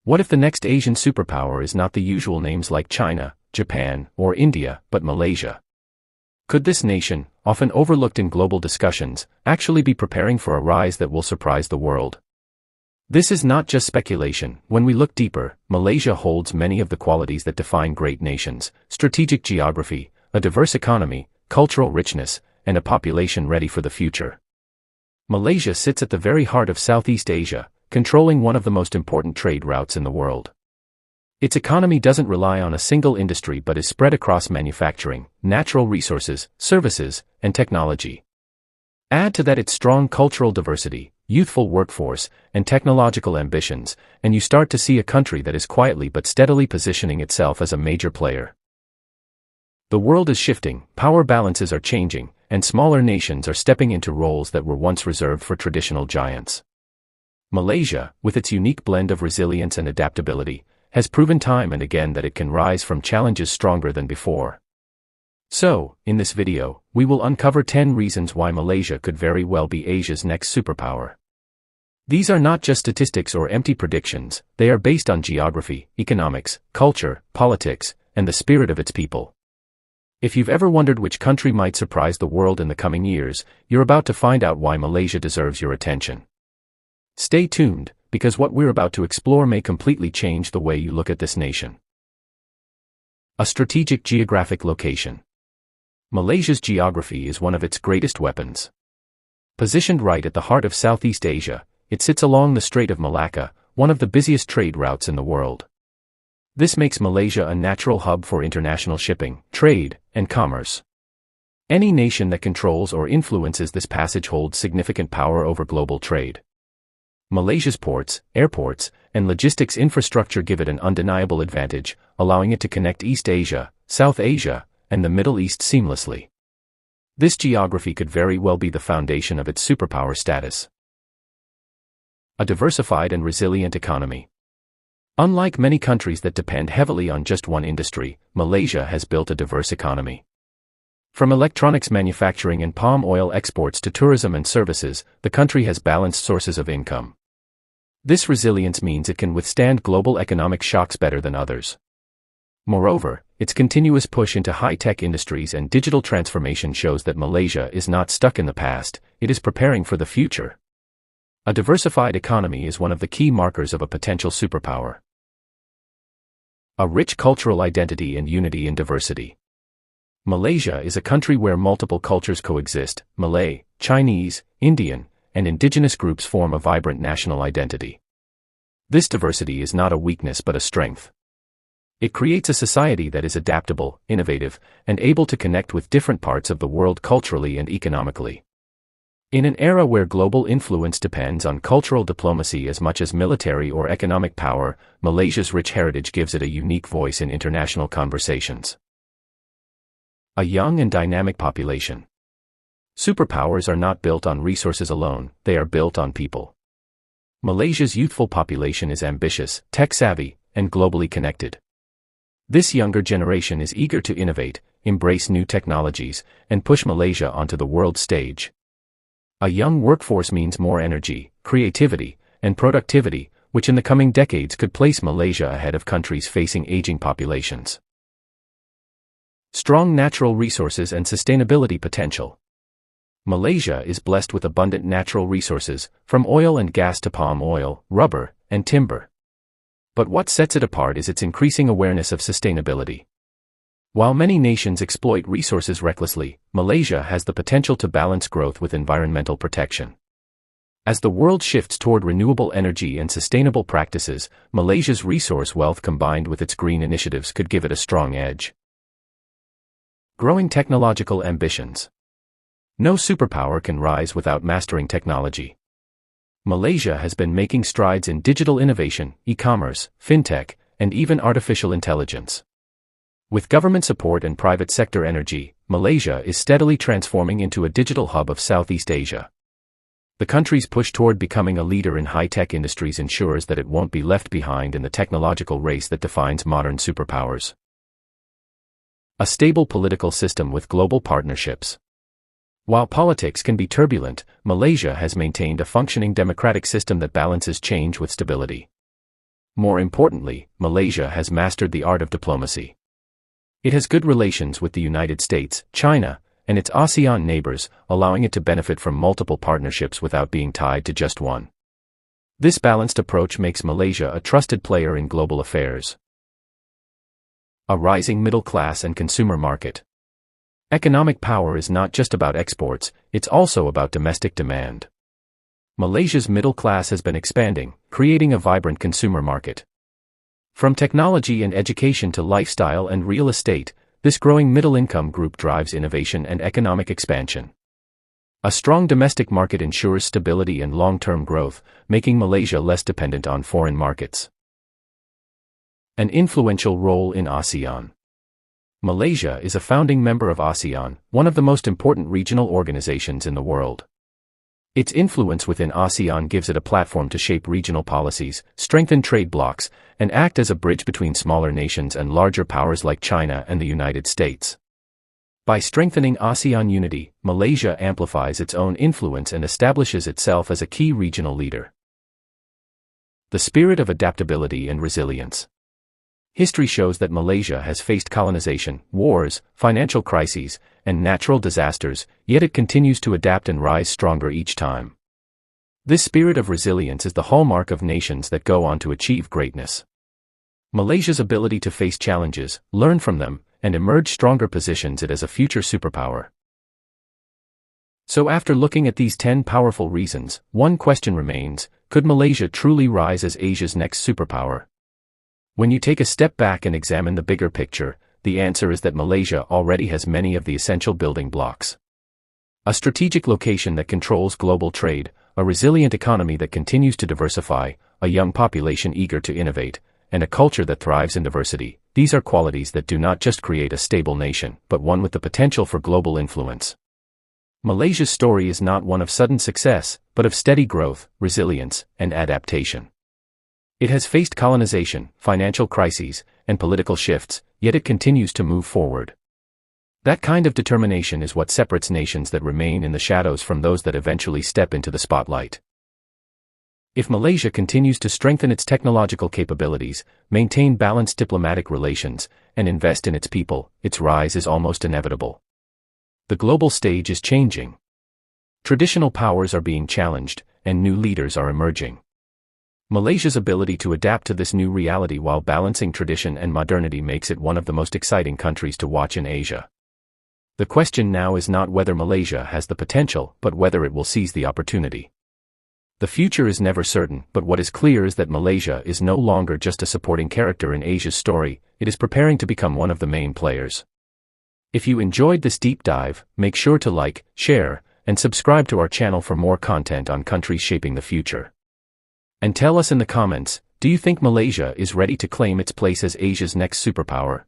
What if the next Asian superpower is not the usual names like China, Japan, or India, but Malaysia? Could this nation, often overlooked in global discussions, actually be preparing for a rise that will surprise the world? This is not just speculation. When we look deeper, Malaysia holds many of the qualities that define great nations: strategic geography, a diverse economy, cultural richness, and a population ready for the future. Malaysia sits at the very heart of Southeast Asia, controlling one of the most important trade routes in the world. Its economy doesn't rely on a single industry but is spread across manufacturing, natural resources, services, and technology. Add to that its strong cultural diversity, youthful workforce, and technological ambitions, and you start to see a country that is quietly but steadily positioning itself as a major player. The world is shifting, power balances are changing, and smaller nations are stepping into roles that were once reserved for traditional giants. Malaysia, with its unique blend of resilience and adaptability, has proven time and again that it can rise from challenges stronger than before. So, in this video, we will uncover 10 reasons why Malaysia could very well be Asia's next superpower. These are not just statistics or empty predictions, they are based on geography, economics, culture, politics, and the spirit of its people. If you've ever wondered which country might surprise the world in the coming years, you're about to find out why Malaysia deserves your attention. Stay tuned, because what we're about to explore may completely change the way you look at this nation. A strategic geographic location. Malaysia's geography is one of its greatest weapons. Positioned right at the heart of Southeast Asia, it sits along the Strait of Malacca, one of the busiest trade routes in the world. This makes Malaysia a natural hub for international shipping, trade, and commerce. Any nation that controls or influences this passage holds significant power over global trade. Malaysia's ports, airports, and logistics infrastructure give it an undeniable advantage, allowing it to connect East Asia, South Asia, and the Middle East seamlessly. This geography could very well be the foundation of its superpower status. A diversified and resilient economy. Unlike many countries that depend heavily on just one industry, Malaysia has built a diverse economy. From electronics manufacturing and palm oil exports to tourism and services, the country has balanced sources of income. This resilience means it can withstand global economic shocks better than others. Moreover, its continuous push into high-tech industries and digital transformation shows that Malaysia is not stuck in the past, it is preparing for the future. A diversified economy is one of the key markers of a potential superpower. A rich cultural identity and unity in diversity. Malaysia is a country where multiple cultures coexist: Malay, Chinese, Indian, and indigenous groups form a vibrant national identity. This diversity is not a weakness but a strength. It creates a society that is adaptable, innovative, and able to connect with different parts of the world culturally and economically. In an era where global influence depends on cultural diplomacy as much as military or economic power, Malaysia's rich heritage gives it a unique voice in international conversations. A young and dynamic population. Superpowers are not built on resources alone, they are built on people. Malaysia's youthful population is ambitious, tech-savvy, and globally connected. This younger generation is eager to innovate, embrace new technologies, and push Malaysia onto the world stage. A young workforce means more energy, creativity, and productivity, which in the coming decades could place Malaysia ahead of countries facing aging populations. Strong natural resources and sustainability potential. Malaysia is blessed with abundant natural resources, from oil and gas to palm oil, rubber, and timber. But what sets it apart is its increasing awareness of sustainability. While many nations exploit resources recklessly, Malaysia has the potential to balance growth with environmental protection. As the world shifts toward renewable energy and sustainable practices, Malaysia's resource wealth combined with its green initiatives could give it a strong edge. Growing technological ambitions. No superpower can rise without mastering technology. Malaysia has been making strides in digital innovation, e-commerce, fintech, and even artificial intelligence. With government support and private sector energy, Malaysia is steadily transforming into a digital hub of Southeast Asia. The country's push toward becoming a leader in high-tech industries ensures that it won't be left behind in the technological race that defines modern superpowers. A stable political system with global partnerships. While politics can be turbulent, Malaysia has maintained a functioning democratic system that balances change with stability. More importantly, Malaysia has mastered the art of diplomacy. It has good relations with the United States, China, and its ASEAN neighbors, allowing it to benefit from multiple partnerships without being tied to just one. This balanced approach makes Malaysia a trusted player in global affairs. A rising middle class and consumer market. Economic power is not just about exports, it's also about domestic demand. Malaysia's middle class has been expanding, creating a vibrant consumer market. From technology and education to lifestyle and real estate, this growing middle-income group drives innovation and economic expansion. A strong domestic market ensures stability and long-term growth, making Malaysia less dependent on foreign markets. An influential role in ASEAN. Malaysia is a founding member of ASEAN, one of the most important regional organizations in the world. Its influence within ASEAN gives it a platform to shape regional policies, strengthen trade blocs, and act as a bridge between smaller nations and larger powers like China and the United States. By strengthening ASEAN unity, Malaysia amplifies its own influence and establishes itself as a key regional leader. The spirit of adaptability and resilience. History shows that Malaysia has faced colonization, wars, financial crises, and natural disasters, yet it continues to adapt and rise stronger each time. This spirit of resilience is the hallmark of nations that go on to achieve greatness. Malaysia's ability to face challenges, learn from them, and emerge stronger positions it as a future superpower. So after looking at these 10 powerful reasons, one question remains: could Malaysia truly rise as Asia's next superpower? When you take a step back and examine the bigger picture, the answer is that Malaysia already has many of the essential building blocks. A strategic location that controls global trade, a resilient economy that continues to diversify, a young population eager to innovate, and a culture that thrives in diversity. These are qualities that do not just create a stable nation, but one with the potential for global influence. Malaysia's story is not one of sudden success, but of steady growth, resilience, and adaptation. It has faced colonization, financial crises, and political shifts, yet it continues to move forward. That kind of determination is what separates nations that remain in the shadows from those that eventually step into the spotlight. If Malaysia continues to strengthen its technological capabilities, maintain balanced diplomatic relations, and invest in its people, its rise is almost inevitable. The global stage is changing. Traditional powers are being challenged, and new leaders are emerging. Malaysia's ability to adapt to this new reality while balancing tradition and modernity makes it one of the most exciting countries to watch in Asia. The question now is not whether Malaysia has the potential, but whether it will seize the opportunity. The future is never certain, but what is clear is that Malaysia is no longer just a supporting character in Asia's story, it is preparing to become one of the main players. If you enjoyed this deep dive, make sure to like, share, and subscribe to our channel for more content on countries shaping the future. And tell us in the comments, do you think Malaysia is ready to claim its place as Asia's next superpower?